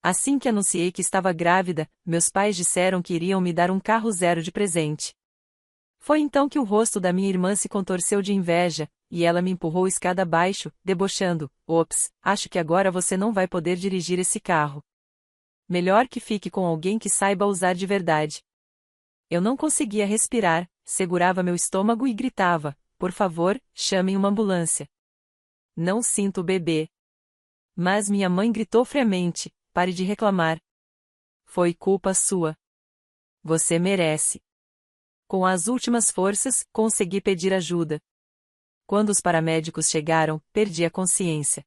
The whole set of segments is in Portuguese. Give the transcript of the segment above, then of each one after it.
Assim que anunciei que estava grávida, meus pais disseram que iriam me dar um carro zero de presente. Foi então que o rosto da minha irmã se contorceu de inveja, e ela me empurrou escada abaixo, debochando: "Ops, acho que agora você não vai poder dirigir esse carro. Melhor que fique com alguém que saiba usar de verdade." Eu não conseguia respirar, segurava meu estômago e gritava: "Por favor, chamem uma ambulância. Não sinto o bebê." Mas minha mãe gritou friamente: "Pare de reclamar. Foi culpa sua. Você merece." Com as últimas forças, consegui pedir ajuda. Quando os paramédicos chegaram, perdi a consciência.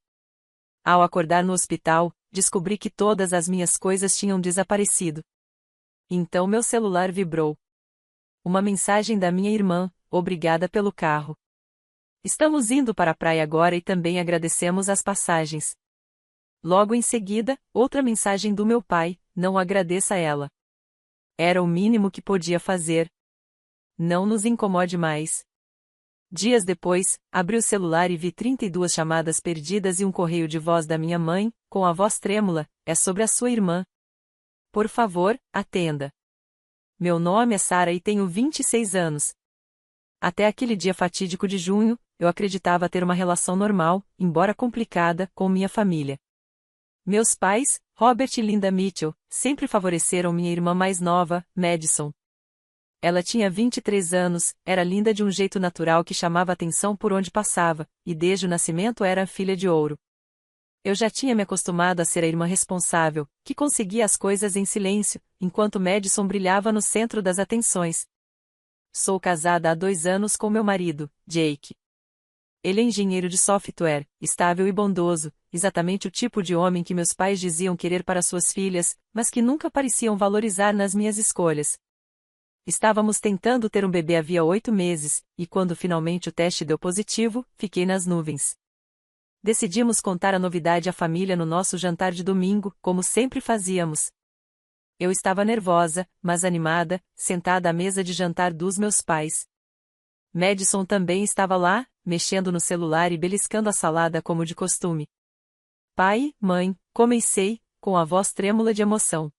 Ao acordar no hospital, descobri que todas as minhas coisas tinham desaparecido. Então meu celular vibrou. Uma mensagem da minha irmã: "Obrigada pelo carro. Estamos indo para a praia agora e também agradecemos as passagens." Logo em seguida, outra mensagem do meu pai: "Não agradeça a ela. Era o mínimo que podia fazer. Não nos incomode mais." Dias depois, abri o celular e vi 32 chamadas perdidas e um correio de voz da minha mãe, com a voz trêmula: "É sobre a sua irmã. Por favor, atenda. Meu nome é Sara e tenho 26 anos." Até aquele dia fatídico de junho, eu acreditava ter uma relação normal, embora complicada, com minha família. Meus pais, Robert e Linda Mitchell, sempre favoreceram minha irmã mais nova, Madison. Ela tinha 23 anos, era linda de um jeito natural que chamava atenção por onde passava, e desde o nascimento era a filha de ouro. Eu já tinha me acostumado a ser a irmã responsável, que conseguia as coisas em silêncio, enquanto Madison brilhava no centro das atenções. Sou casada há 2 anos com meu marido, Jake. Ele é engenheiro de software, estável e bondoso, exatamente o tipo de homem que meus pais diziam querer para suas filhas, mas que nunca pareciam valorizar nas minhas escolhas. Estávamos tentando ter um bebê havia 8 meses, e quando finalmente o teste deu positivo, fiquei nas nuvens. Decidimos contar a novidade à família no nosso jantar de domingo, como sempre fazíamos. Eu estava nervosa, mas animada, sentada à mesa de jantar dos meus pais. Madison também estava lá, mexendo no celular e beliscando a salada como de costume. "Pai, mãe, comecei", com a voz trêmula de emoção.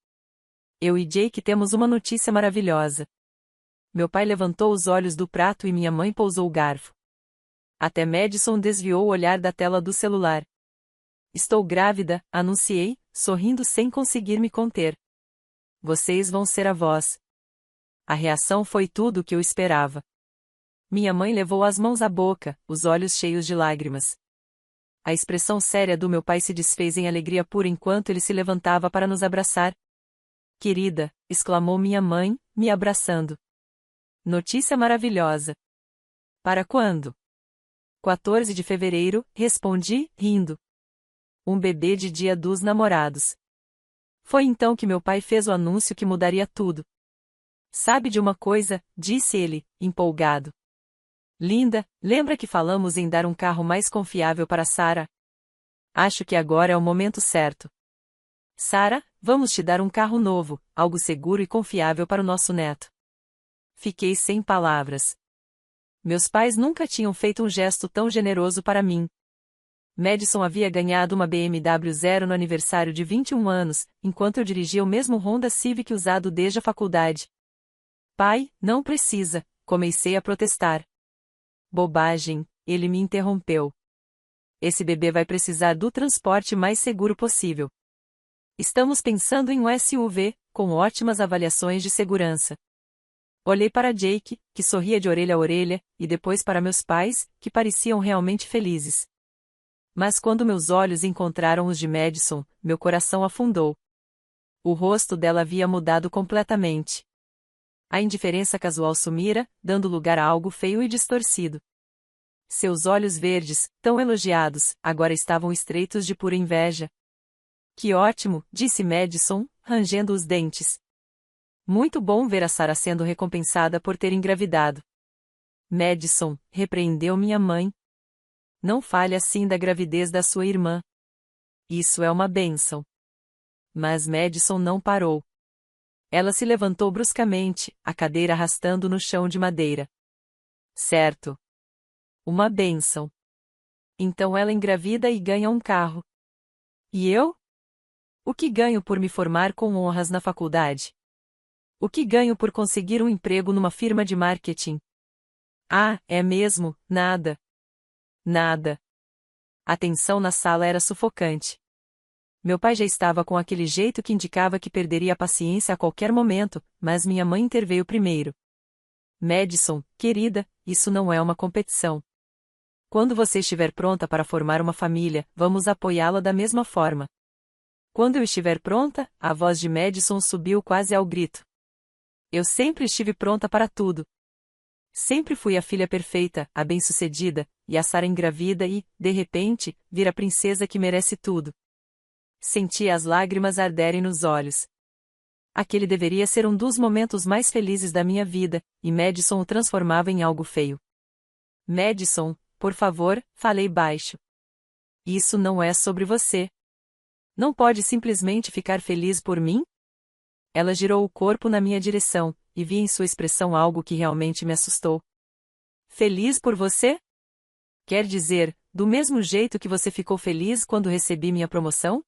"Eu e Jake temos uma notícia maravilhosa." Meu pai levantou os olhos do prato e minha mãe pousou o garfo. Até Madison desviou o olhar da tela do celular. "Estou grávida", anunciei, sorrindo sem conseguir me conter. "Vocês vão ser avós." A reação foi tudo o que eu esperava. Minha mãe levou as mãos à boca, os olhos cheios de lágrimas. A expressão séria do meu pai se desfez em alegria pura enquanto ele se levantava para nos abraçar. "Querida", exclamou minha mãe, me abraçando. "Notícia maravilhosa." "Para quando?" 14 de fevereiro, respondi, rindo. "Um bebê de Dia dos Namorados." Foi então que meu pai fez o anúncio que mudaria tudo. "Sabe de uma coisa?", disse ele, empolgado. "Linda, lembra que falamos em dar um carro mais confiável para Sara? Acho que agora é o momento certo. Sara, vamos te dar um carro novo, algo seguro e confiável para o nosso neto." Fiquei sem palavras. Meus pais nunca tinham feito um gesto tão generoso para mim. Madison havia ganhado uma BMW Zero no aniversário de 21 anos, enquanto eu dirigia o mesmo Honda Civic usado desde a faculdade. "Pai, não precisa", comecei a protestar. "Bobagem", ele me interrompeu. "Esse bebê vai precisar do transporte mais seguro possível. Estamos pensando em um SUV, com ótimas avaliações de segurança." Olhei para Jake, que sorria de orelha a orelha, e depois para meus pais, que pareciam realmente felizes. Mas quando meus olhos encontraram os de Madison, meu coração afundou. O rosto dela havia mudado completamente. A indiferença casual sumira, dando lugar a algo feio e distorcido. Seus olhos verdes, tão elogiados, agora estavam estreitos de pura inveja. "Que ótimo", disse Madison, rangendo os dentes. "Muito bom ver a Sara sendo recompensada por ter engravidado." "Madison", repreendeu minha mãe. "Não fale assim da gravidez da sua irmã. Isso é uma bênção." Mas Madison não parou. Ela se levantou bruscamente, a cadeira arrastando no chão de madeira. "Certo. Uma bênção. Então ela engravida e ganha um carro. E eu?" O que ganho por me formar com honras na faculdade? O que ganho por conseguir um emprego numa firma de marketing? Ah, é mesmo, nada. Nada. A tensão na sala era sufocante. Meu pai já estava com aquele jeito que indicava que perderia a paciência a qualquer momento, mas minha mãe interveio primeiro. Madison, querida, isso não é uma competição. Quando você estiver pronta para formar uma família, vamos apoiá-la da mesma forma. Quando eu estiver pronta, a voz de Madison subiu quase ao grito. Eu sempre estive pronta para tudo. Sempre fui a filha perfeita, a bem-sucedida, e a Sarah engravida e, de repente, vir a princesa que merece tudo. Senti as lágrimas arderem nos olhos. Aquele deveria ser um dos momentos mais felizes da minha vida, e Madison o transformava em algo feio. Madison, por favor, falei baixo. Isso não é sobre você. Não pode simplesmente ficar feliz por mim? Ela girou o corpo na minha direção, e vi em sua expressão algo que realmente me assustou. Feliz por você? Quer dizer, do mesmo jeito que você ficou feliz quando recebi minha promoção?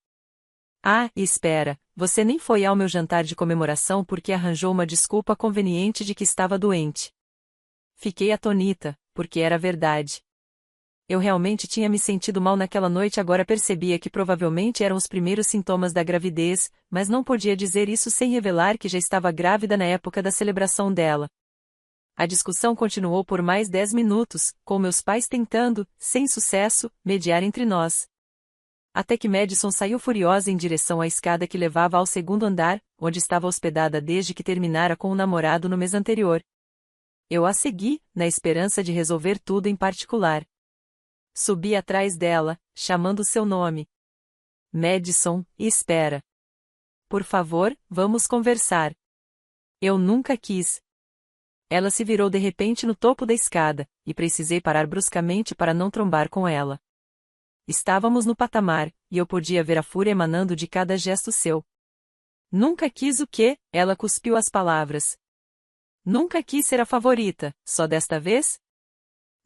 Ah, e espera, você nem foi ao meu jantar de comemoração porque arranjou uma desculpa conveniente de que estava doente. Fiquei atonita, porque era verdade. Eu realmente tinha me sentido mal naquela noite e agora percebia que provavelmente eram os primeiros sintomas da gravidez, mas não podia dizer isso sem revelar que já estava grávida na época da celebração dela. A discussão continuou por mais 10 minutos, com meus pais tentando, sem sucesso, mediar entre nós. Até que Madison saiu furiosa em direção à escada que levava ao segundo andar, onde estava hospedada desde que terminara com o namorado no mês anterior. Eu a segui, na esperança de resolver tudo em particular. Subi atrás dela, chamando seu nome. Madison, espera. Por favor, vamos conversar. Eu nunca quis. Ela se virou de repente no topo da escada, e precisei parar bruscamente para não trombar com ela. Estávamos no patamar, e eu podia ver a fúria emanando de cada gesto seu. Nunca quis o quê? Ela cuspiu as palavras. Nunca quis ser a favorita, só desta vez?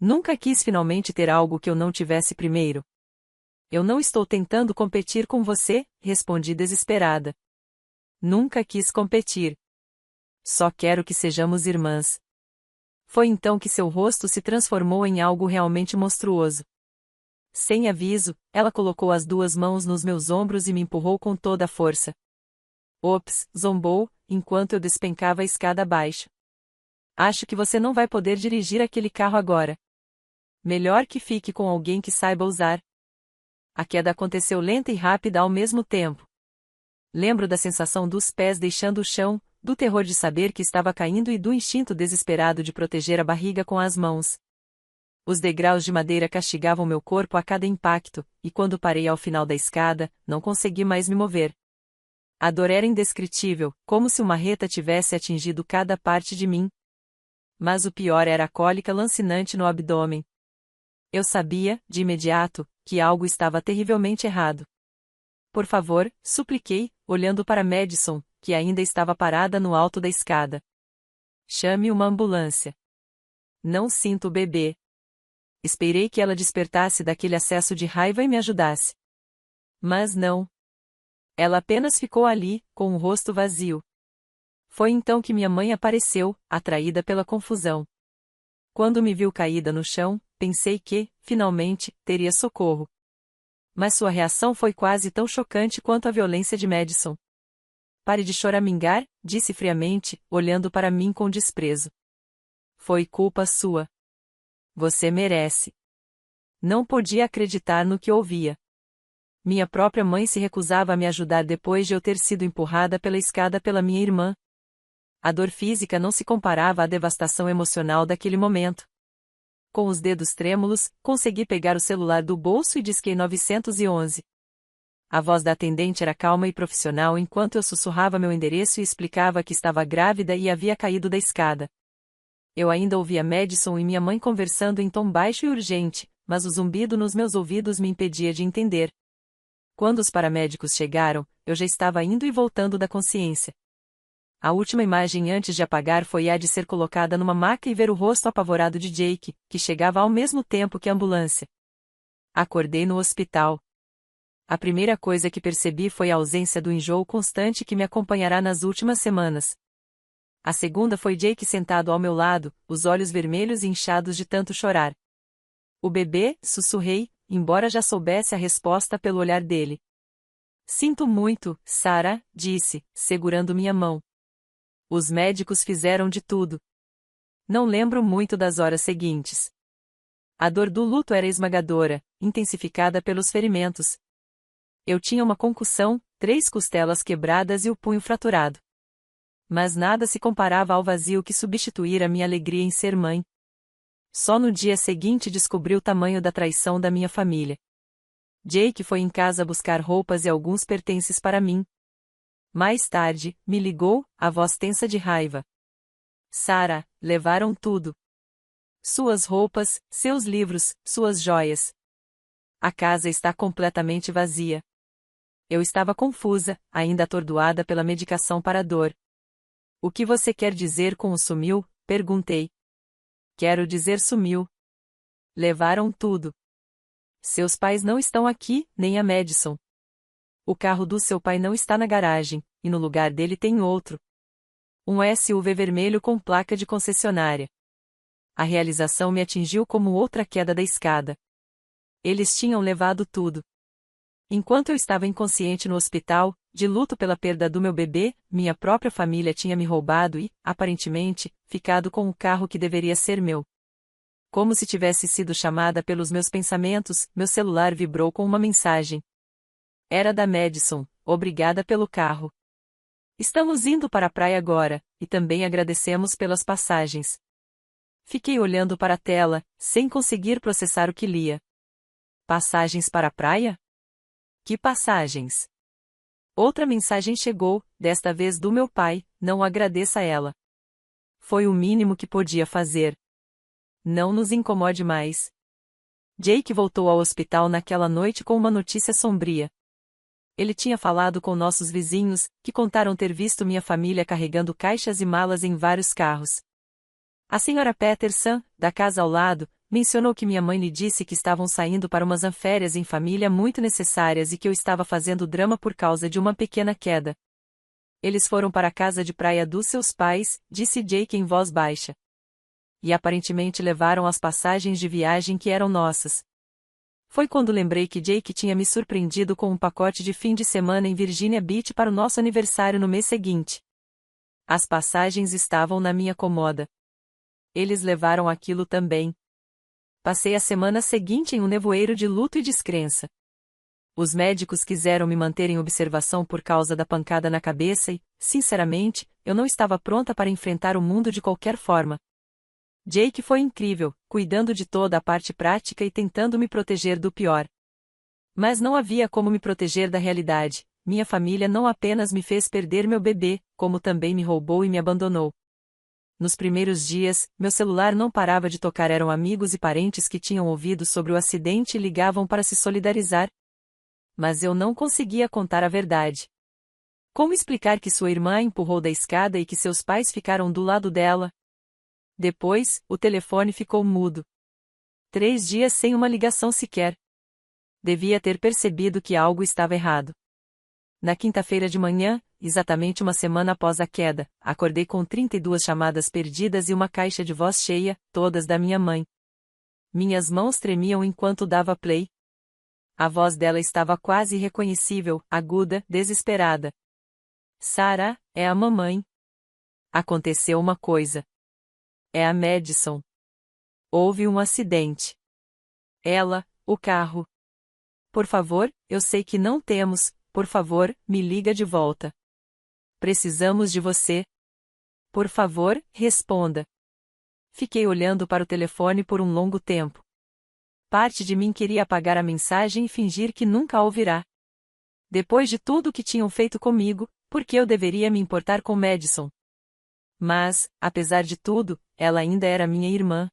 Nunca quis finalmente ter algo que eu não tivesse primeiro. Eu não estou tentando competir com você, respondi desesperada. Nunca quis competir. Só quero que sejamos irmãs. Foi então que seu rosto se transformou em algo realmente monstruoso. Sem aviso, ela colocou as duas mãos nos meus ombros e me empurrou com toda a força. Ops, zombou, enquanto eu despencava a escada abaixo. Acho que você não vai poder dirigir aquele carro agora. Melhor que fique com alguém que saiba usar. A queda aconteceu lenta e rápida ao mesmo tempo. Lembro da sensação dos pés deixando o chão, do terror de saber que estava caindo e do instinto desesperado de proteger a barriga com as mãos. Os degraus de madeira castigavam meu corpo a cada impacto, e quando parei ao final da escada, não consegui mais me mover. A dor era indescritível, como se uma marreta tivesse atingido cada parte de mim. Mas o pior era a cólica lancinante no abdômen. Eu sabia, de imediato, que algo estava terrivelmente errado. Por favor, supliquei, olhando para Madison, que ainda estava parada no alto da escada. Chame uma ambulância. Não sinto o bebê. Esperei que ela despertasse daquele acesso de raiva e me ajudasse. Mas não. Ela apenas ficou ali, com o rosto vazio. Foi então que minha mãe apareceu, atraída pela confusão. Quando me viu caída no chão, pensei que, finalmente, teria socorro. Mas sua reação foi quase tão chocante quanto a violência de Madison. Pare de choramingar, disse friamente, olhando para mim com desprezo. Foi culpa sua. Você merece. Não podia acreditar no que ouvia. Minha própria mãe se recusava a me ajudar depois de eu ter sido empurrada pela escada pela minha irmã. A dor física não se comparava à devastação emocional daquele momento. Com os dedos trêmulos, consegui pegar o celular do bolso e disquei 911. A voz da atendente era calma e profissional enquanto eu sussurrava meu endereço e explicava que estava grávida e havia caído da escada. Eu ainda ouvia Madison e minha mãe conversando em tom baixo e urgente, mas o zumbido nos meus ouvidos me impedia de entender. Quando os paramédicos chegaram, eu já estava indo e voltando da consciência. A última imagem antes de apagar foi a de ser colocada numa maca e ver o rosto apavorado de Jake, que chegava ao mesmo tempo que a ambulância. Acordei no hospital. A primeira coisa que percebi foi a ausência do enjoo constante que me acompanhará nas últimas semanas. A segunda foi Jake sentado ao meu lado, os olhos vermelhos e inchados de tanto chorar. O bebê, sussurrei, embora já soubesse a resposta pelo olhar dele. Sinto muito, Sarah, disse, segurando minha mão. Os médicos fizeram de tudo. Não lembro muito das horas seguintes. A dor do luto era esmagadora, intensificada pelos ferimentos. Eu tinha uma concussão, 3 costelas quebradas e o punho fraturado. Mas nada se comparava ao vazio que substituíra minha alegria em ser mãe. Só no dia seguinte descobri o tamanho da traição da minha família. Jake foi em casa buscar roupas e alguns pertences para mim. Mais tarde, me ligou, a voz tensa de raiva. Sarah, levaram tudo. Suas roupas, seus livros, suas joias. A casa está completamente vazia. Eu estava confusa, ainda atordoada pela medicação para a dor. O que você quer dizer com o sumiu? Perguntei. Quero dizer sumiu. Levaram tudo. Seus pais não estão aqui, nem a Madison. O carro do seu pai não está na garagem, e no lugar dele tem outro. Um SUV vermelho com placa de concessionária. A realização me atingiu como outra queda da escada. Eles tinham levado tudo. Enquanto eu estava inconsciente no hospital, de luto pela perda do meu bebê, minha própria família tinha me roubado e, aparentemente, ficado com o carro que deveria ser meu. Como se tivesse sido chamada pelos meus pensamentos, meu celular vibrou com uma mensagem. Era da Madison, obrigada pelo carro. Estamos indo para a praia agora, e também agradecemos pelas passagens. Fiquei olhando para a tela, sem conseguir processar o que lia. Passagens para a praia? Que passagens? Outra mensagem chegou, desta vez do meu pai, não agradeça a ela. Foi o mínimo que podia fazer. Não nos incomode mais. Jake voltou ao hospital naquela noite com uma notícia sombria. Ele tinha falado com nossos vizinhos, que contaram ter visto minha família carregando caixas e malas em vários carros. A senhora Peterson, da casa ao lado, mencionou que minha mãe lhe disse que estavam saindo para umas férias em família muito necessárias e que eu estava fazendo drama por causa de uma pequena queda. Eles foram para a casa de praia dos seus pais, disse Jake em voz baixa. E aparentemente levaram as passagens de viagem que eram nossas. Foi quando lembrei que Jake tinha me surpreendido com um pacote de fim de semana em Virginia Beach para o nosso aniversário no mês seguinte. As passagens estavam na minha comoda. Eles levaram aquilo também. Passei a semana seguinte em um nevoeiro de luto e descrença. Os médicos quiseram me manter em observação por causa da pancada na cabeça e, sinceramente, eu não estava pronta para enfrentar o mundo de qualquer forma. Jake foi incrível, cuidando de toda a parte prática e tentando me proteger do pior. Mas não havia como me proteger da realidade. Minha família não apenas me fez perder meu bebê, como também me roubou e me abandonou. Nos primeiros dias, meu celular não parava de tocar. Eram amigos e parentes que tinham ouvido sobre o acidente e ligavam para se solidarizar. Mas eu não conseguia contar a verdade. Como explicar que sua irmã a empurrou da escada e que seus pais ficaram do lado dela? Depois, o telefone ficou mudo. 3 dias sem uma ligação sequer. Devia ter percebido que algo estava errado. Na quinta-feira de manhã, exatamente uma semana após a queda, acordei com 32 chamadas perdidas e uma caixa de voz cheia, todas da minha mãe. Minhas mãos tremiam enquanto dava play. A voz dela estava quase irreconhecível, aguda, desesperada. Sarah, é a mamãe. Aconteceu uma coisa. É a Madison. Houve um acidente. Ela, o carro. Por favor, eu sei que não temos, por favor, me liga de volta. Precisamos de você. Por favor, responda. Fiquei olhando para o telefone por um longo tempo. Parte de mim queria apagar a mensagem e fingir que nunca a ouvirá. Depois de tudo o que tinham feito comigo, por que eu deveria me importar com Madison? Mas, apesar de tudo, ela ainda era minha irmã.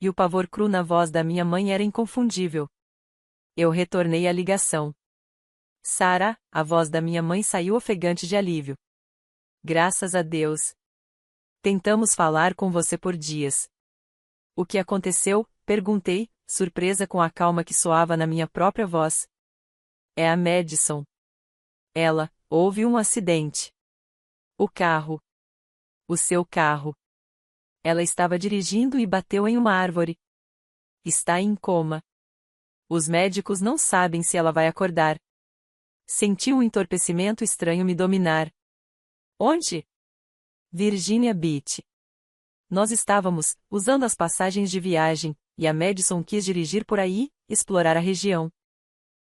E o pavor cru na voz da minha mãe era inconfundível. Eu retornei a ligação. Sarah, a voz da minha mãe saiu ofegante de alívio. Graças a Deus. Tentamos falar com você por dias. O que aconteceu? Perguntei, surpresa com a calma que soava na minha própria voz. É a Madison. Ela, houve um acidente. O carro. O seu carro. Ela estava dirigindo e bateu em uma árvore. Está em coma. Os médicos não sabem se ela vai acordar. Senti um entorpecimento estranho me dominar. Onde? Virginia Beach. Nós estávamos, usando as passagens de viagem, e a Madison quis dirigir por aí, explorar a região.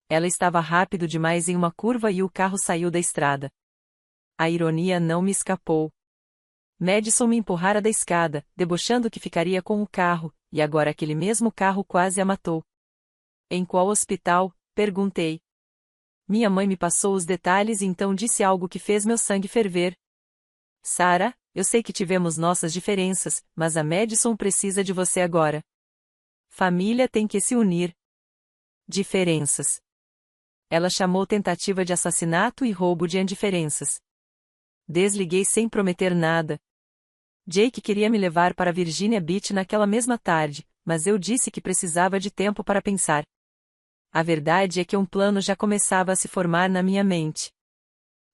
Ela estava rápido demais em uma curva e o carro saiu da estrada. A ironia não me escapou. Madison me empurrara da escada, debochando que ficaria com o carro, e agora aquele mesmo carro quase a matou. Em qual hospital? Perguntei. Minha mãe me passou os detalhes e então disse algo que fez meu sangue ferver. Sarah, eu sei que tivemos nossas diferenças, mas a Madison precisa de você agora. Família tem que se unir. Diferenças. Ela chamou tentativa de assassinato e roubo de indiferenças. Desliguei sem prometer nada. Jake queria me levar para Virginia Beach naquela mesma tarde, mas eu disse que precisava de tempo para pensar. A verdade é que um plano já começava a se formar na minha mente.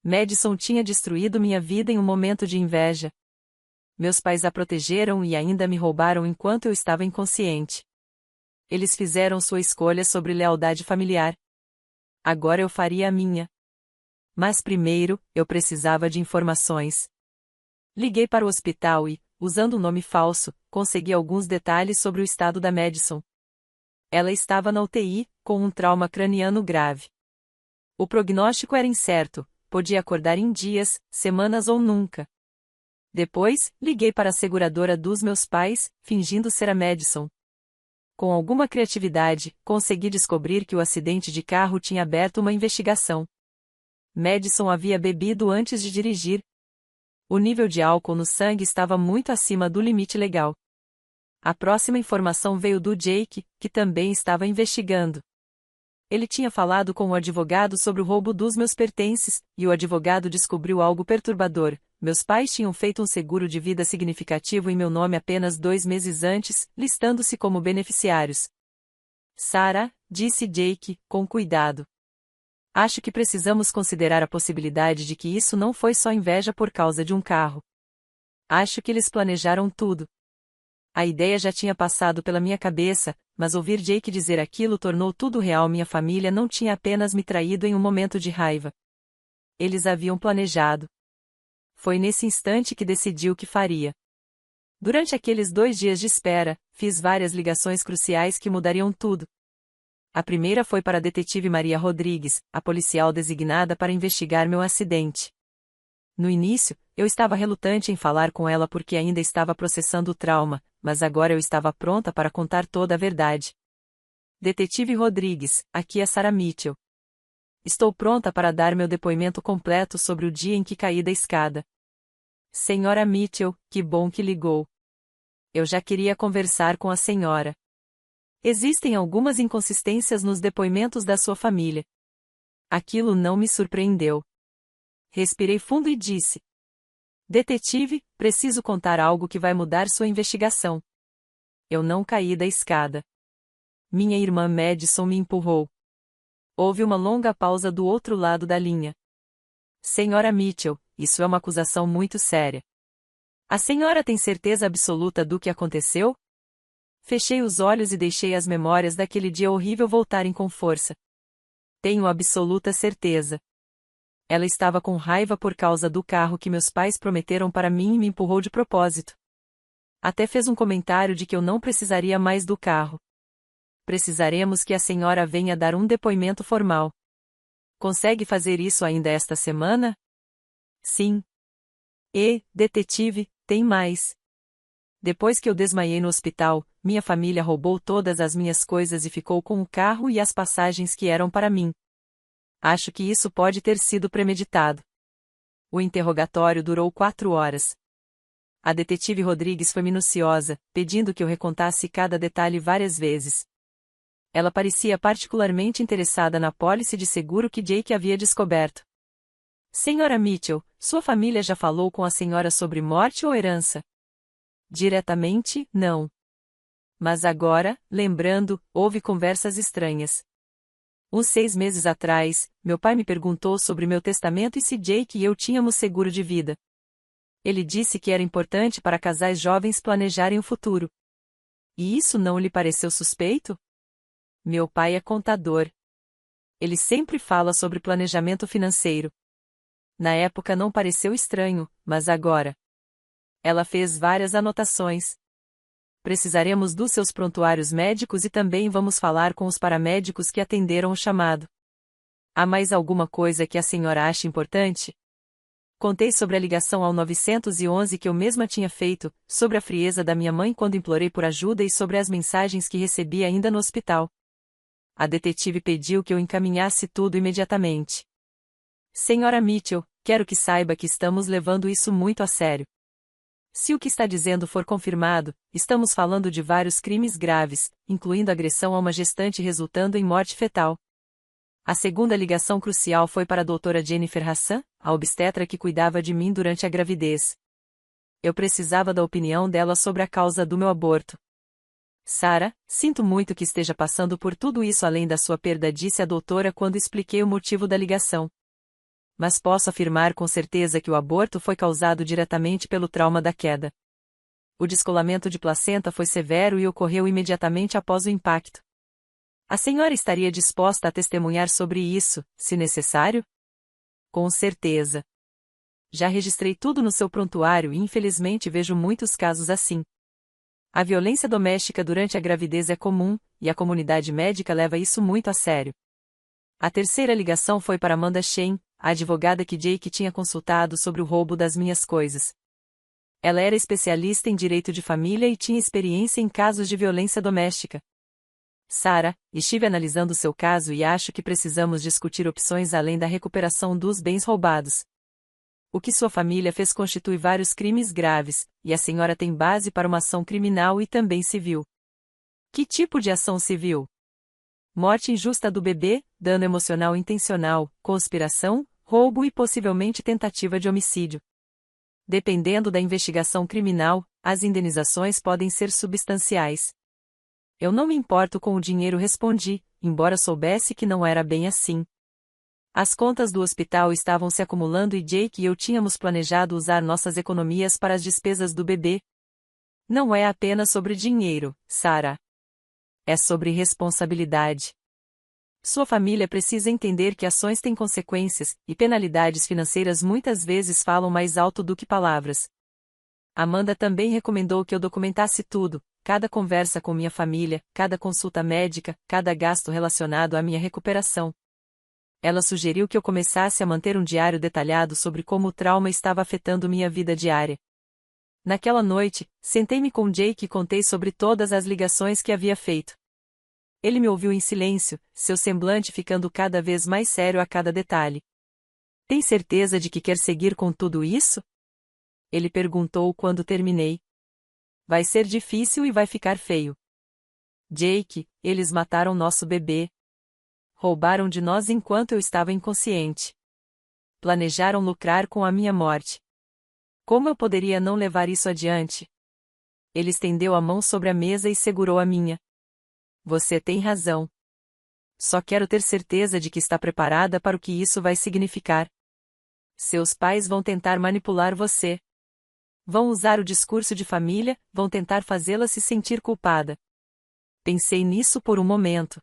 Madison tinha destruído minha vida em um momento de inveja. Meus pais a protegeram e ainda me roubaram enquanto eu estava inconsciente. Eles fizeram sua escolha sobre lealdade familiar. Agora eu faria a minha. Mas primeiro, eu precisava de informações. Liguei para o hospital e, usando um nome falso, consegui alguns detalhes sobre o estado da Madison. Ela estava na UTI, com um trauma craniano grave. O prognóstico era incerto, podia acordar em dias, semanas ou nunca. Depois, liguei para a seguradora dos meus pais, fingindo ser a Madison. Com alguma criatividade, consegui descobrir que o acidente de carro tinha aberto uma investigação. Madison havia bebido antes de dirigir. O nível de álcool no sangue estava muito acima do limite legal. A próxima informação veio do Jake, que também estava investigando. Ele tinha falado com o advogado sobre o roubo dos meus pertences, e o advogado descobriu algo perturbador. Meus pais tinham feito um seguro de vida significativo em meu nome apenas 2 meses antes, listando-se como beneficiários. Sarah, disse Jake, com cuidado. Acho que precisamos considerar a possibilidade de que isso não foi só inveja por causa de um carro. Acho que eles planejaram tudo. A ideia já tinha passado pela minha cabeça, mas ouvir Jake dizer aquilo tornou tudo real. Minha família não tinha apenas me traído em um momento de raiva. Eles haviam planejado. Foi nesse instante que decidi o que faria. Durante aqueles 2 dias de espera, fiz várias ligações cruciais que mudariam tudo. A primeira foi para a detetive Maria Rodrigues, a policial designada para investigar meu acidente. No início, eu estava relutante em falar com ela porque ainda estava processando o trauma, mas agora eu estava pronta para contar toda a verdade. Detetive Rodrigues, aqui é Sarah Mitchell. Estou pronta para dar meu depoimento completo sobre o dia em que caí da escada. Senhora Mitchell, que bom que ligou. Eu já queria conversar com a senhora. Existem algumas inconsistências nos depoimentos da sua família. Aquilo não me surpreendeu. Respirei fundo e disse: Detetive, preciso contar algo que vai mudar sua investigação. Eu não caí da escada. Minha irmã Madison me empurrou. Houve uma longa pausa do outro lado da linha. Senhora Mitchell, isso é uma acusação muito séria. A senhora tem certeza absoluta do que aconteceu? Fechei os olhos e deixei as memórias daquele dia horrível voltarem com força. Tenho absoluta certeza. Ela estava com raiva por causa do carro que meus pais prometeram para mim e me empurrou de propósito. Até fez um comentário de que eu não precisaria mais do carro. Precisaremos que a senhora venha dar um depoimento formal. Consegue fazer isso ainda esta semana? Sim. E, detetive, tem mais. Depois que eu desmaiei no hospital, minha família roubou todas as minhas coisas e ficou com o carro e as passagens que eram para mim. Acho que isso pode ter sido premeditado. O interrogatório durou 4 horas. A detetive Rodrigues foi minuciosa, pedindo que eu recontasse cada detalhe várias vezes. Ela parecia particularmente interessada na pólice de seguro que Jake havia descoberto. Senhora Mitchell, sua família já falou com a senhora sobre morte ou herança? Diretamente, não. Mas agora, lembrando, houve conversas estranhas. Uns 6 meses atrás, meu pai me perguntou sobre meu testamento e se Jake e eu tínhamos seguro de vida. Ele disse que era importante para casais jovens planejarem o futuro. E isso não lhe pareceu suspeito? Meu pai é contador. Ele sempre fala sobre planejamento financeiro. Na época não pareceu estranho, mas agora. Ela fez várias anotações. Precisaremos dos seus prontuários médicos e também vamos falar com os paramédicos que atenderam o chamado. Há mais alguma coisa que a senhora acha importante? Contei sobre a ligação ao 911 que eu mesma tinha feito, sobre a frieza da minha mãe quando implorei por ajuda e sobre as mensagens que recebi ainda no hospital. A detetive pediu que eu encaminhasse tudo imediatamente. Senhora Mitchell, quero que saiba que estamos levando isso muito a sério. Se o que está dizendo for confirmado, estamos falando de vários crimes graves, incluindo agressão a uma gestante resultando em morte fetal. A segunda ligação crucial foi para a doutora Jennifer Hassan, a obstetra que cuidava de mim durante a gravidez. Eu precisava da opinião dela sobre a causa do meu aborto. Sarah, sinto muito que esteja passando por tudo isso além da sua perda, disse a doutora quando expliquei o motivo da ligação. Mas posso afirmar com certeza que o aborto foi causado diretamente pelo trauma da queda. O descolamento de placenta foi severo e ocorreu imediatamente após o impacto. A senhora estaria disposta a testemunhar sobre isso, se necessário? Com certeza. Já registrei tudo no seu prontuário e infelizmente vejo muitos casos assim. A violência doméstica durante a gravidez é comum, e a comunidade médica leva isso muito a sério. A terceira ligação foi para Amanda Shane, a advogada que Jake tinha consultado sobre o roubo das minhas coisas. Ela era especialista em direito de família e tinha experiência em casos de violência doméstica. Sarah, estive analisando seu caso e acho que precisamos discutir opções além da recuperação dos bens roubados. O que sua família fez constitui vários crimes graves, e a senhora tem base para uma ação criminal e também civil. Que tipo de ação civil? Morte injusta do bebê, dano emocional intencional, conspiração, roubo e possivelmente tentativa de homicídio. Dependendo da investigação criminal, as indenizações podem ser substanciais. Eu não me importo com o dinheiro, respondi, embora soubesse que não era bem assim. As contas do hospital estavam se acumulando e Jake e eu tínhamos planejado usar nossas economias para as despesas do bebê. Não é apenas sobre dinheiro, Sarah. É sobre responsabilidade. Sua família precisa entender que ações têm consequências, e penalidades financeiras muitas vezes falam mais alto do que palavras. Amanda também recomendou que eu documentasse tudo, cada conversa com minha família, cada consulta médica, cada gasto relacionado à minha recuperação. Ela sugeriu que eu começasse a manter um diário detalhado sobre como o trauma estava afetando minha vida diária. Naquela noite, sentei-me com Jake e contei sobre todas as ligações que havia feito. Ele me ouviu em silêncio, seu semblante ficando cada vez mais sério a cada detalhe. Tem certeza de que quer seguir com tudo isso? Ele perguntou quando terminei. Vai ser difícil e vai ficar feio. Jake, eles mataram nosso bebê. Roubaram de nós enquanto eu estava inconsciente. Planejaram lucrar com a minha morte. Como eu poderia não levar isso adiante? Ele estendeu a mão sobre a mesa e segurou a minha. Você tem razão. Só quero ter certeza de que está preparada para o que isso vai significar. Seus pais vão tentar manipular você. Vão usar o discurso de família, vão tentar fazê-la se sentir culpada. Pensei nisso por um momento.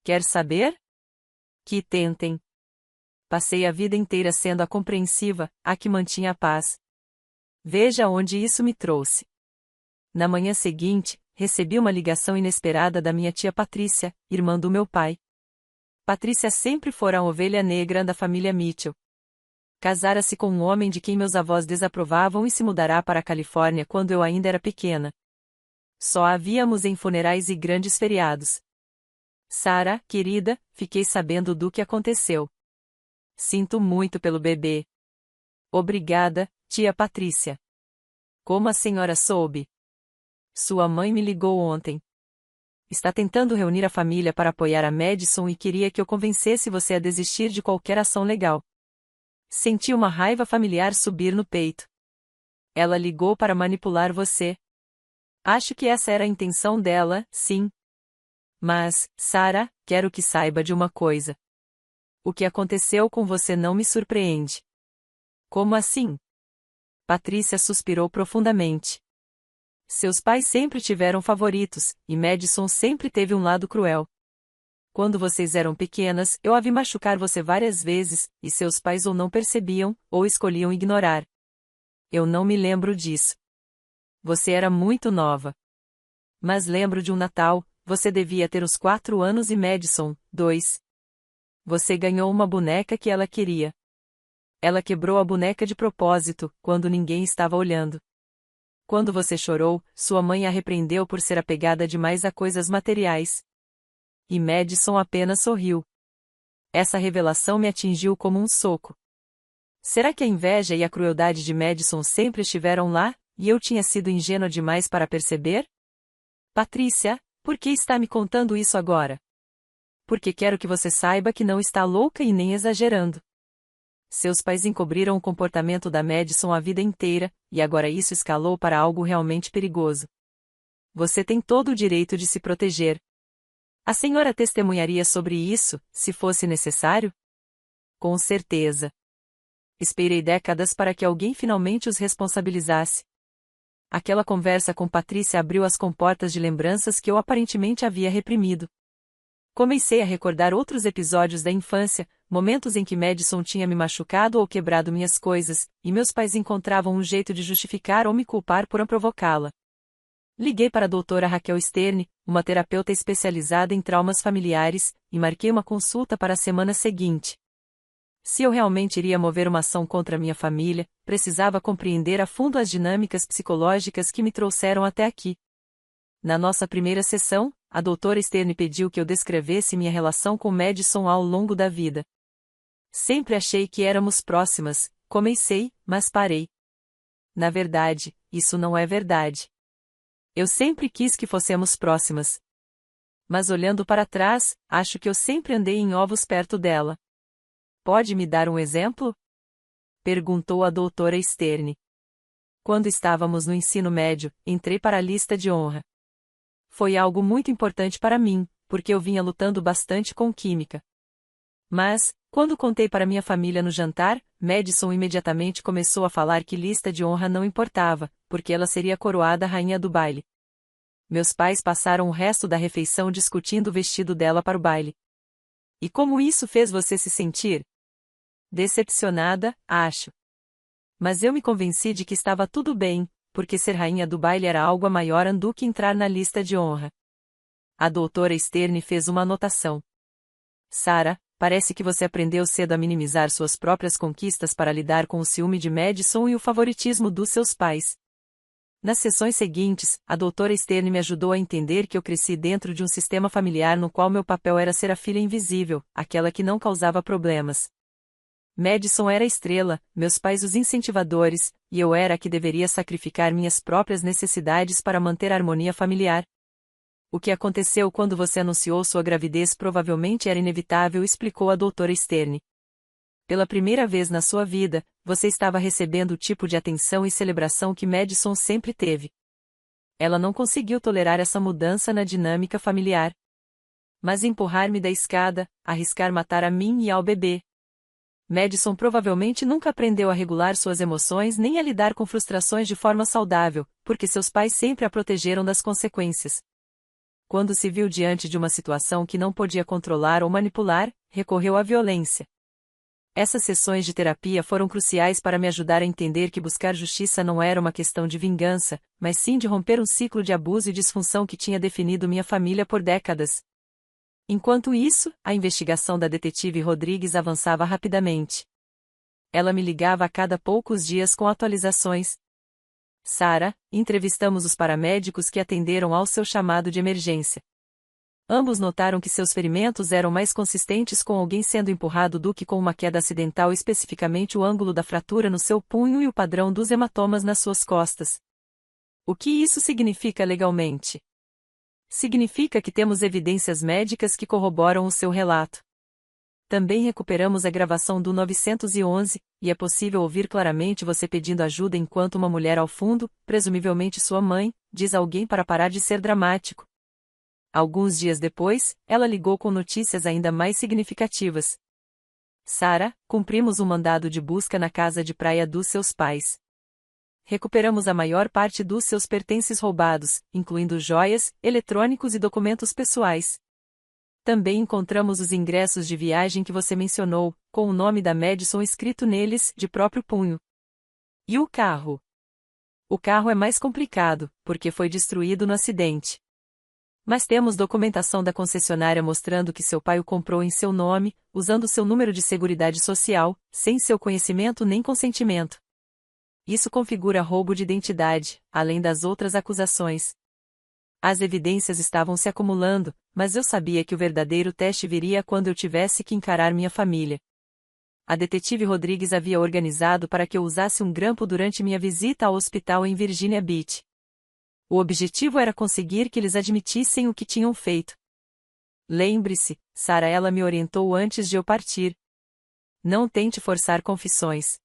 Quer saber? Que tentem. Passei a vida inteira sendo a compreensiva, a que mantinha a paz. Veja onde isso me trouxe. Na manhã seguinte, recebi uma ligação inesperada da minha tia Patrícia, irmã do meu pai. Patrícia sempre fora a ovelha negra da família Mitchell. Casara-se com um homem de quem meus avós desaprovavam e se mudará para a Califórnia quando eu ainda era pequena. Só a víamos em funerais e grandes feriados. Sarah, querida, fiquei sabendo do que aconteceu. Sinto muito pelo bebê. Obrigada, tia Patrícia. Como a senhora soube? Sua mãe me ligou ontem. Está tentando reunir a família para apoiar a Madison e queria que eu convencesse você a desistir de qualquer ação legal. Senti uma raiva familiar subir no peito. Ela ligou para manipular você. Acho que essa era a intenção dela, sim. Mas, Sarah, quero que saiba de uma coisa. O que aconteceu com você não me surpreende. Como assim? Patrícia suspirou profundamente. Seus pais sempre tiveram favoritos, e Madison sempre teve um lado cruel. Quando vocês eram pequenas, eu a vi machucar você várias vezes, e seus pais ou não percebiam, ou escolhiam ignorar. Eu não me lembro disso. Você era muito nova. Mas lembro de um Natal, você devia ter uns 4 anos e Madison, 2. Você ganhou uma boneca que ela queria. Ela quebrou a boneca de propósito, quando ninguém estava olhando. Quando você chorou, sua mãe a repreendeu por ser apegada demais a coisas materiais. E Madison apenas sorriu. Essa revelação me atingiu como um soco. Será que a inveja e a crueldade de Madison sempre estiveram lá, e eu tinha sido ingênua demais para perceber? Patrícia, por que está me contando isso agora? Porque quero que você saiba que não está louca e nem exagerando. Seus pais encobriram o comportamento da Madison a vida inteira, e agora isso escalou para algo realmente perigoso. Você tem todo o direito de se proteger. A senhora testemunharia sobre isso, se fosse necessário? Com certeza. Esperei décadas para que alguém finalmente os responsabilizasse. Aquela conversa com Patrícia abriu as comportas de lembranças que eu aparentemente havia reprimido. Comecei a recordar outros episódios da infância, momentos em que Madison tinha me machucado ou quebrado minhas coisas, e meus pais encontravam um jeito de justificar ou me culpar por provocá-la. Liguei para a doutora Raquel Stern, uma terapeuta especializada em traumas familiares, e marquei uma consulta para a semana seguinte. Se eu realmente iria mover uma ação contra minha família, precisava compreender a fundo as dinâmicas psicológicas que me trouxeram até aqui. Na nossa primeira sessão, a doutora Stern pediu que eu descrevesse minha relação com Madison ao longo da vida. Sempre achei que éramos próximas, comecei, mas parei. Na verdade, isso não é verdade. Eu sempre quis que fossemos próximas. Mas olhando para trás, acho que eu sempre andei em ovos perto dela. Pode me dar um exemplo? Perguntou a doutora Stern. Quando estávamos no ensino médio, entrei para a lista de honra. Foi algo muito importante para mim, porque eu vinha lutando bastante com química. Mas, quando contei para minha família no jantar, Madison imediatamente começou a falar que lista de honra não importava, porque ela seria coroada rainha do baile. Meus pais passaram o resto da refeição discutindo o vestido dela para o baile. E como isso fez você se sentir? Decepcionada, acho. Mas eu me convenci de que estava tudo bem, porque ser rainha do baile era algo maior do que entrar na lista de honra. A doutora Stern fez uma anotação. Sarah, parece que você aprendeu cedo a minimizar suas próprias conquistas para lidar com o ciúme de Madison e o favoritismo dos seus pais. Nas sessões seguintes, a doutora Stern me ajudou a entender que eu cresci dentro de um sistema familiar no qual meu papel era ser a filha invisível, aquela que não causava problemas. Madison era a estrela, meus pais os incentivadores, e eu era a que deveria sacrificar minhas próprias necessidades para manter a harmonia familiar. O que aconteceu quando você anunciou sua gravidez provavelmente era inevitável, explicou a doutora Stern. Pela primeira vez na sua vida, você estava recebendo o tipo de atenção e celebração que Madison sempre teve. Ela não conseguiu tolerar essa mudança na dinâmica familiar. Mas empurrar-me da escada, arriscar matar a mim e ao bebê. Madison provavelmente nunca aprendeu a regular suas emoções nem a lidar com frustrações de forma saudável, porque seus pais sempre a protegeram das consequências. Quando se viu diante de uma situação que não podia controlar ou manipular, recorreu à violência. Essas sessões de terapia foram cruciais para me ajudar a entender que buscar justiça não era uma questão de vingança, mas sim de romper um ciclo de abuso e disfunção que tinha definido minha família por décadas. Enquanto isso, a investigação da detetive Rodrigues avançava rapidamente. Ela me ligava a cada poucos dias com atualizações. Sarah, entrevistamos os paramédicos que atenderam ao seu chamado de emergência. Ambos notaram que seus ferimentos eram mais consistentes com alguém sendo empurrado do que com uma queda acidental, especificamente o ângulo da fratura no seu punho e o padrão dos hematomas nas suas costas. O que isso significa legalmente? Significa que temos evidências médicas que corroboram o seu relato. Também recuperamos a gravação do 911, e é possível ouvir claramente você pedindo ajuda enquanto uma mulher ao fundo, presumivelmente sua mãe, diz a alguém para parar de ser dramático. Alguns dias depois, ela ligou com notícias ainda mais significativas. Sarah, cumprimos um mandado de busca na casa de praia dos seus pais. Recuperamos a maior parte dos seus pertences roubados, incluindo joias, eletrônicos e documentos pessoais. Também encontramos os ingressos de viagem que você mencionou, com o nome da Madison escrito neles, de próprio punho. E o carro? O carro é mais complicado, porque foi destruído no acidente. Mas temos documentação da concessionária mostrando que seu pai o comprou em seu nome, usando seu número de seguridade social, sem seu conhecimento nem consentimento. Isso configura roubo de identidade, além das outras acusações. As evidências estavam se acumulando, mas eu sabia que o verdadeiro teste viria quando eu tivesse que encarar minha família. A detetive Rodrigues havia organizado para que eu usasse um grampo durante minha visita ao hospital em Virginia Beach. O objetivo era conseguir que eles admitissem o que tinham feito. Lembre-se, Sarah, ela me orientou antes de eu partir. Não tente forçar confissões.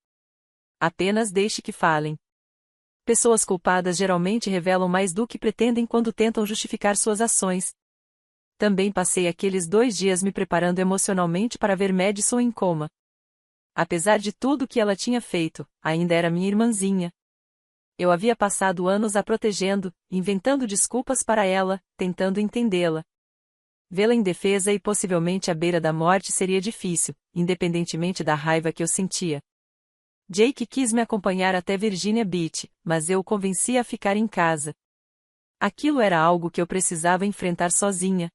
Apenas deixe que falem. Pessoas culpadas geralmente revelam mais do que pretendem quando tentam justificar suas ações. Também passei aqueles 2 dias me preparando emocionalmente para ver Madison em coma. Apesar de tudo que ela tinha feito, ainda era minha irmãzinha. Eu havia passado anos a protegendo, inventando desculpas para ela, tentando entendê-la. Vê-la indefesa e possivelmente à beira da morte seria difícil, independentemente da raiva que eu sentia. Jake quis me acompanhar até Virginia Beach, mas eu o convenci a ficar em casa. Aquilo era algo que eu precisava enfrentar sozinha.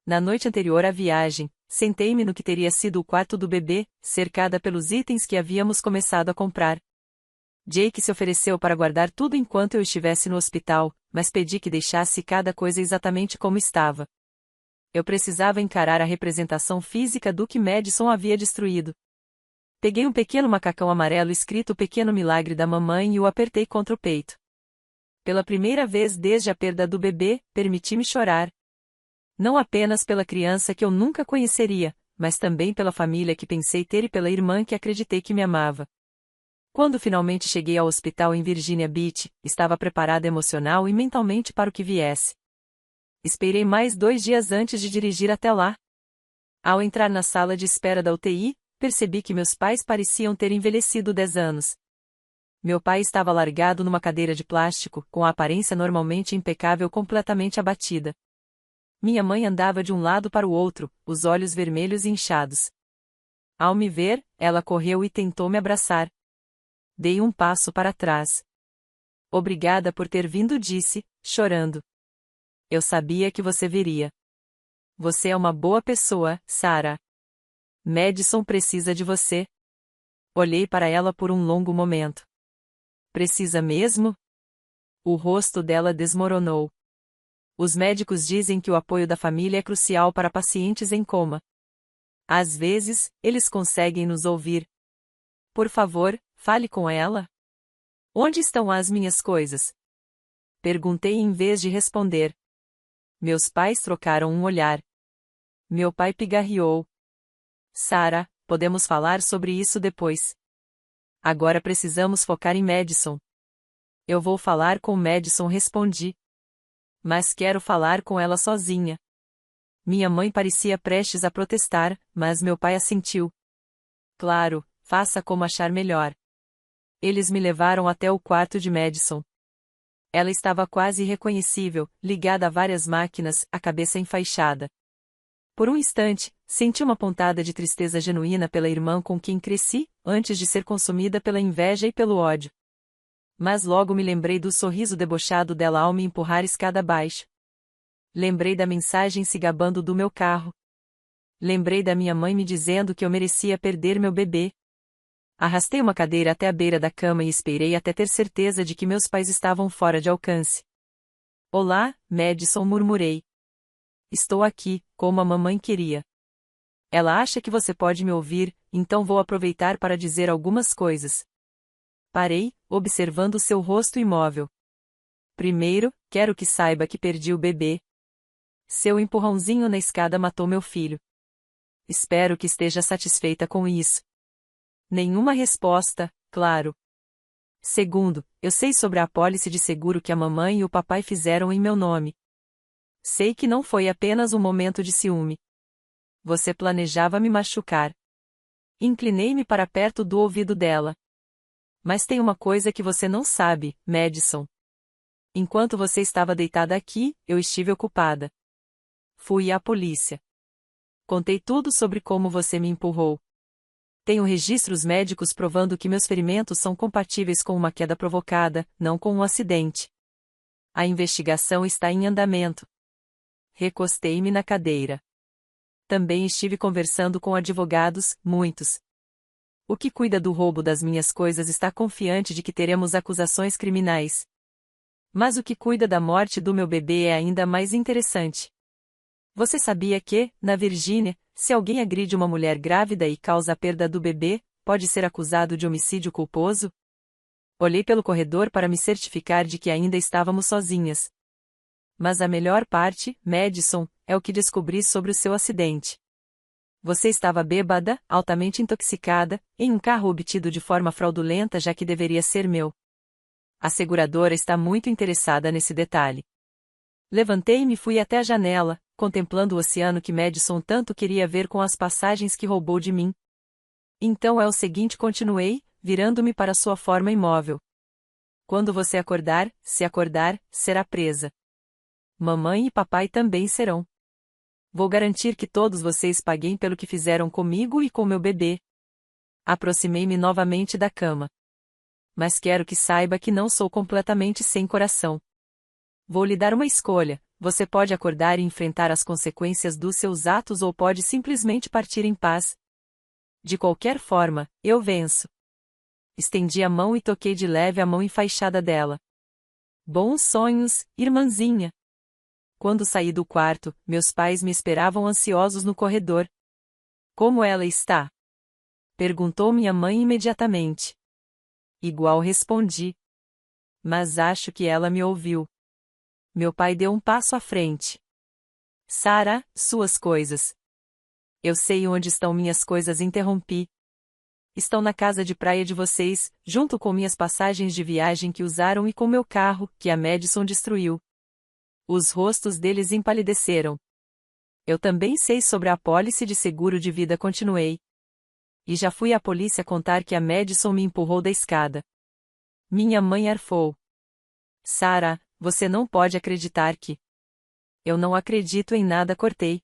Na noite anterior à viagem, sentei-me no que teria sido o quarto do bebê, cercada pelos itens que havíamos começado a comprar. Jake se ofereceu para guardar tudo enquanto eu estivesse no hospital, mas pedi que deixasse cada coisa exatamente como estava. Eu precisava encarar a representação física do que Madison havia destruído. Peguei um pequeno macacão amarelo escrito Pequeno Milagre da Mamãe e o apertei contra o peito. Pela primeira vez desde a perda do bebê, permiti-me chorar. Não apenas pela criança que eu nunca conheceria, mas também pela família que pensei ter e pela irmã que acreditei que me amava. Quando finalmente cheguei ao hospital em Virginia Beach, estava preparada emocional e mentalmente para o que viesse. Esperei mais 2 dias antes de dirigir até lá. Ao entrar na sala de espera da UTI, percebi que meus pais pareciam ter envelhecido 10 anos. Meu pai estava largado numa cadeira de plástico, com a aparência normalmente impecável completamente abatida. Minha mãe andava de um lado para o outro, os olhos vermelhos e inchados. Ao me ver, ela correu e tentou me abraçar. Dei um passo para trás. Obrigada por ter vindo, disse, chorando. Eu sabia que você viria. Você é uma boa pessoa, Sarah. Madison precisa de você. Olhei para ela por um longo momento. Precisa mesmo? O rosto dela desmoronou. Os médicos dizem que o apoio da família é crucial para pacientes em coma. Às vezes, eles conseguem nos ouvir. Por favor, fale com ela. Onde estão as minhas coisas? Perguntei em vez de responder. Meus pais trocaram um olhar. Meu pai pigarreou. Sarah, podemos falar sobre isso depois. Agora precisamos focar em Madison. Eu vou falar com Madison, respondi. Mas quero falar com ela sozinha. Minha mãe parecia prestes a protestar, mas meu pai assentiu. Claro, faça como achar melhor. Eles me levaram até o quarto de Madison. Ela estava quase irreconhecível, ligada a várias máquinas, a cabeça enfaixada. Por um instante, senti uma pontada de tristeza genuína pela irmã com quem cresci, antes de ser consumida pela inveja e pelo ódio. Mas logo me lembrei do sorriso debochado dela ao me empurrar escada abaixo. Lembrei da mensagem se gabando do meu carro. Lembrei da minha mãe me dizendo que eu merecia perder meu bebê. Arrastei uma cadeira até a beira da cama e esperei até ter certeza de que meus pais estavam fora de alcance. Olá, Madison, murmurei. Estou aqui, como a mamãe queria. Ela acha que você pode me ouvir, então vou aproveitar para dizer algumas coisas. Parei, observando seu rosto imóvel. Primeiro, quero que saiba que perdi o bebê. Seu empurrãozinho na escada matou meu filho. Espero que esteja satisfeita com isso. Nenhuma resposta, claro. Segundo, eu sei sobre a apólice de seguro que a mamãe e o papai fizeram em meu nome. Sei que não foi apenas um momento de ciúme. Você planejava me machucar. Inclinei-me para perto do ouvido dela. Mas tem uma coisa que você não sabe, Madison. Enquanto você estava deitada aqui, eu estive ocupada. Fui à polícia. Contei tudo sobre como você me empurrou. Tenho registros médicos provando que meus ferimentos são compatíveis com uma queda provocada, não com um acidente. A investigação está em andamento. Recostei-me na cadeira. Também estive conversando com advogados, muitos. O que cuida do roubo das minhas coisas está confiante de que teremos acusações criminais. Mas o que cuida da morte do meu bebê é ainda mais interessante. Você sabia que, na Virgínia, se alguém agride uma mulher grávida e causa a perda do bebê, pode ser acusado de homicídio culposo? Olhei pelo corredor para me certificar de que ainda estávamos sozinhas. Mas a melhor parte, Madison, é o que descobri sobre o seu acidente. Você estava bêbada, altamente intoxicada, em um carro obtido de forma fraudulenta já que deveria ser meu. A seguradora está muito interessada nesse detalhe. Levantei-me e fui até a janela, contemplando o oceano que Madison tanto queria ver com as passagens que roubou de mim. Então é o seguinte, continuei, virando-me para sua forma imóvel. Quando você acordar, se acordar, será presa. Mamãe e papai também serão. Vou garantir que todos vocês paguem pelo que fizeram comigo e com meu bebê. Aproximei-me novamente da cama. Mas quero que saiba que não sou completamente sem coração. Vou lhe dar uma escolha: você pode acordar e enfrentar as consequências dos seus atos ou pode simplesmente partir em paz. De qualquer forma, eu venço. Estendi a mão e toquei de leve a mão enfaixada dela. Bons sonhos, irmãzinha. Quando saí do quarto, meus pais me esperavam ansiosos no corredor. Como ela está? Perguntou minha mãe imediatamente. Igual respondi. Mas acho que ela me ouviu. Meu pai deu um passo à frente. Sarah, suas coisas. Eu sei onde estão minhas coisas, interrompi. Estão na casa de praia de vocês, junto com minhas passagens de viagem que usaram e com meu carro, que a Madison destruiu. Os rostos deles empalideceram. Eu também sei sobre a apólice de seguro de vida, continuei. E já fui à polícia contar que a Madison me empurrou da escada. Minha mãe arfou. Sarah, você não pode acreditar que... Eu não acredito em nada, cortei.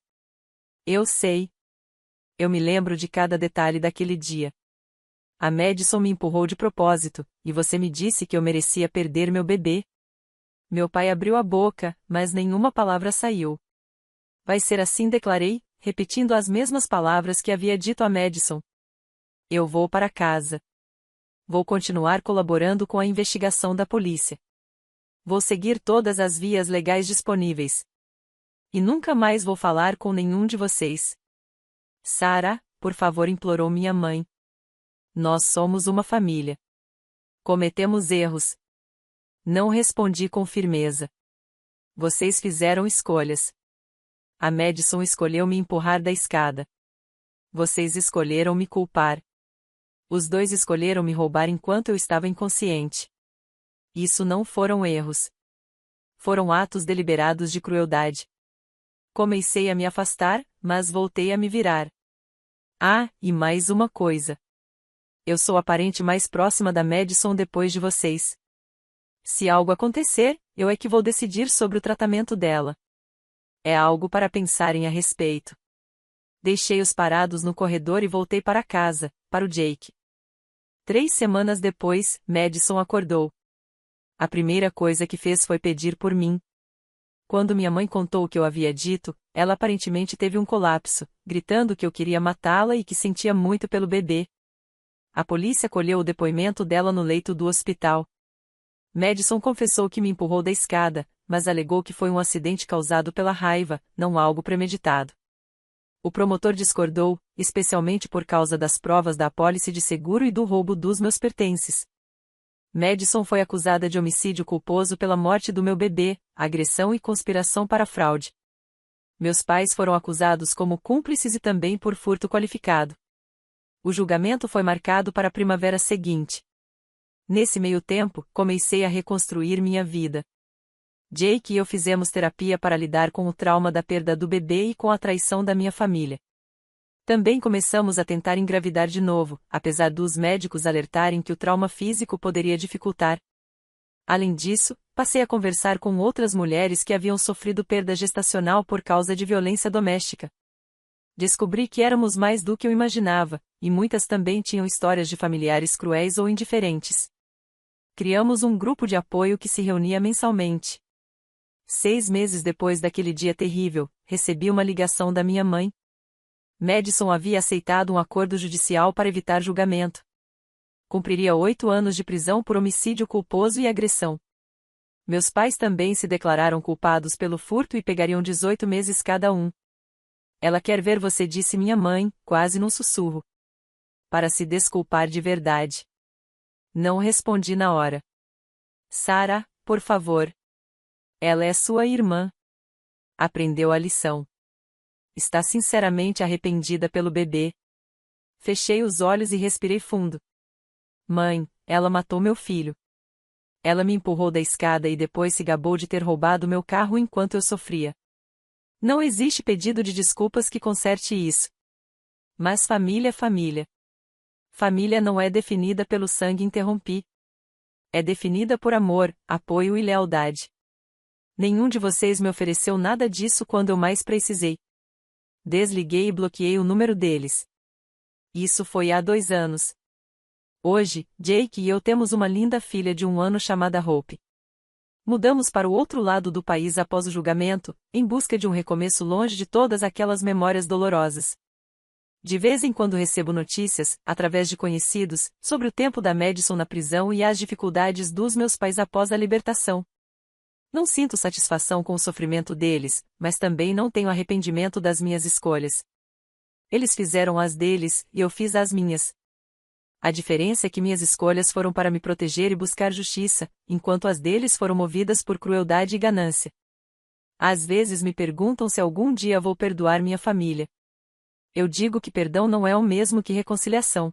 Eu sei. Eu me lembro de cada detalhe daquele dia. A Madison me empurrou de propósito, e você me disse que eu merecia perder meu bebê. Meu pai abriu a boca, mas nenhuma palavra saiu. Vai ser assim, declarei, repetindo as mesmas palavras que havia dito a Madison. Eu vou para casa. Vou continuar colaborando com a investigação da polícia. Vou seguir todas as vias legais disponíveis. E nunca mais vou falar com nenhum de vocês. Sarah, por favor, implorou minha mãe. Nós somos uma família. Cometemos erros. Não respondi com firmeza. Vocês fizeram escolhas. A Madison escolheu me empurrar da escada. Vocês escolheram me culpar. Os dois escolheram me roubar enquanto eu estava inconsciente. Isso não foram erros. Foram atos deliberados de crueldade. Comecei a me afastar, mas voltei a me virar. Ah, e mais uma coisa. Eu sou a parente mais próxima da Madison depois de vocês. Se algo acontecer, eu é que vou decidir sobre o tratamento dela. É algo para pensarem a respeito. Deixei-os parados no corredor e voltei para casa, para o Jake. 3 semanas depois, Madison acordou. A primeira coisa que fez foi pedir por mim. Quando minha mãe contou o que eu havia dito, ela aparentemente teve um colapso, gritando que eu queria matá-la e que sentia muito pelo bebê. A polícia colheu o depoimento dela no leito do hospital. Madison confessou que me empurrou da escada, mas alegou que foi um acidente causado pela raiva, não algo premeditado. O promotor discordou, especialmente por causa das provas da apólice de seguro e do roubo dos meus pertences. Madison foi acusada de homicídio culposo pela morte do meu bebê, agressão e conspiração para fraude. Meus pais foram acusados como cúmplices e também por furto qualificado. O julgamento foi marcado para a primavera seguinte. Nesse meio tempo, comecei a reconstruir minha vida. Jake e eu fizemos terapia para lidar com o trauma da perda do bebê e com a traição da minha família. Também começamos a tentar engravidar de novo, apesar dos médicos alertarem que o trauma físico poderia dificultar. Além disso, passei a conversar com outras mulheres que haviam sofrido perda gestacional por causa de violência doméstica. Descobri que éramos mais do que eu imaginava, e muitas também tinham histórias de familiares cruéis ou indiferentes. Criamos um grupo de apoio que se reunia mensalmente. 6 meses depois daquele dia terrível, recebi uma ligação da minha mãe. Madison havia aceitado um acordo judicial para evitar julgamento. Cumpriria 8 anos de prisão por homicídio culposo e agressão. Meus pais também se declararam culpados pelo furto e pegariam 18 meses cada um. Ela quer ver você, disse minha mãe, quase num sussurro. Para se desculpar de verdade. Não respondi na hora. Sarah, por favor. Ela é sua irmã. Aprendeu a lição. Está sinceramente arrependida pelo bebê. Fechei os olhos e respirei fundo. Mãe, ela matou meu filho. Ela me empurrou da escada e depois se gabou de ter roubado meu carro enquanto eu sofria. Não existe pedido de desculpas que conserte isso. Mas família é família. Família não é definida pelo sangue, interrompi. É definida por amor, apoio e lealdade. Nenhum de vocês me ofereceu nada disso quando eu mais precisei. Desliguei e bloqueei o número deles. Isso foi há 2 anos. Hoje, Jake e eu temos uma linda filha de 1 ano chamada Hope. Mudamos para o outro lado do país após o julgamento, em busca de um recomeço longe de todas aquelas memórias dolorosas. De vez em quando recebo notícias, através de conhecidos, sobre o tempo da Madison na prisão e as dificuldades dos meus pais após a libertação. Não sinto satisfação com o sofrimento deles, mas também não tenho arrependimento das minhas escolhas. Eles fizeram as deles, e eu fiz as minhas. A diferença é que minhas escolhas foram para me proteger e buscar justiça, enquanto as deles foram movidas por crueldade e ganância. Às vezes me perguntam se algum dia vou perdoar minha família. Eu digo que perdão não é o mesmo que reconciliação.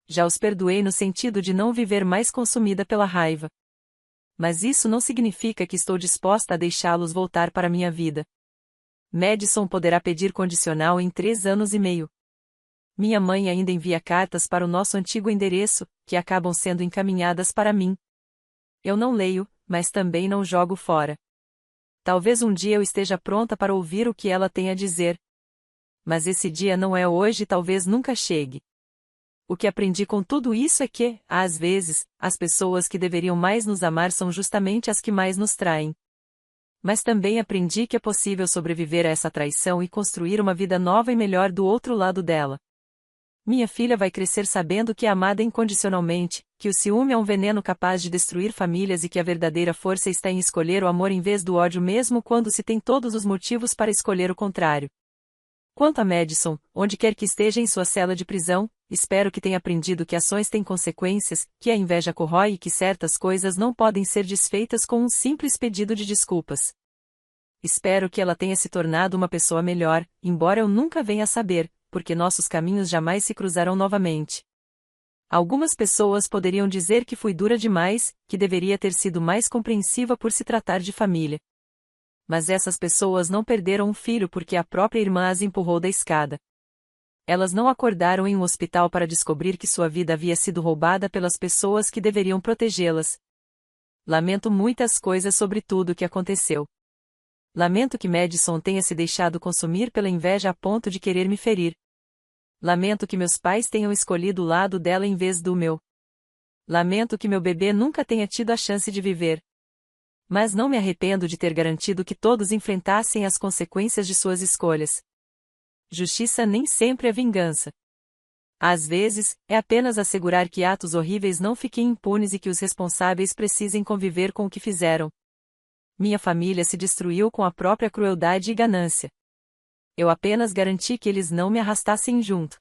Já os perdoei no sentido de não viver mais consumida pela raiva. Mas isso não significa que estou disposta a deixá-los voltar para minha vida. Madison poderá pedir condicional em 3 anos e meio. Minha mãe ainda envia cartas para o nosso antigo endereço, que acabam sendo encaminhadas para mim. Eu não leio, mas também não jogo fora. Talvez um dia eu esteja pronta para ouvir o que ela tem a dizer. Mas esse dia não é hoje e talvez nunca chegue. O que aprendi com tudo isso é que, às vezes, as pessoas que deveriam mais nos amar são justamente as que mais nos traem. Mas também aprendi que é possível sobreviver a essa traição e construir uma vida nova e melhor do outro lado dela. Minha filha vai crescer sabendo que é amada incondicionalmente, que o ciúme é um veneno capaz de destruir famílias e que a verdadeira força está em escolher o amor em vez do ódio mesmo quando se tem todos os motivos para escolher o contrário. Quanto a Madison, onde quer que esteja em sua cela de prisão, espero que tenha aprendido que ações têm consequências, que a inveja corrói e que certas coisas não podem ser desfeitas com um simples pedido de desculpas. Espero que ela tenha se tornado uma pessoa melhor, embora eu nunca venha a saber, porque nossos caminhos jamais se cruzarão novamente. Algumas pessoas poderiam dizer que fui dura demais, que deveria ter sido mais compreensiva por se tratar de família. Mas essas pessoas não perderam um filho porque a própria irmã as empurrou da escada. Elas não acordaram em um hospital para descobrir que sua vida havia sido roubada pelas pessoas que deveriam protegê-las. Lamento muitas coisas sobre tudo o que aconteceu. Lamento que Madison tenha se deixado consumir pela inveja a ponto de querer me ferir. Lamento que meus pais tenham escolhido o lado dela em vez do meu. Lamento que meu bebê nunca tenha tido a chance de viver. Mas não me arrependo de ter garantido que todos enfrentassem as consequências de suas escolhas. Justiça nem sempre é vingança. Às vezes, é apenas assegurar que atos horríveis não fiquem impunes e que os responsáveis precisem conviver com o que fizeram. Minha família se destruiu com a própria crueldade e ganância. Eu apenas garanti que eles não me arrastassem junto.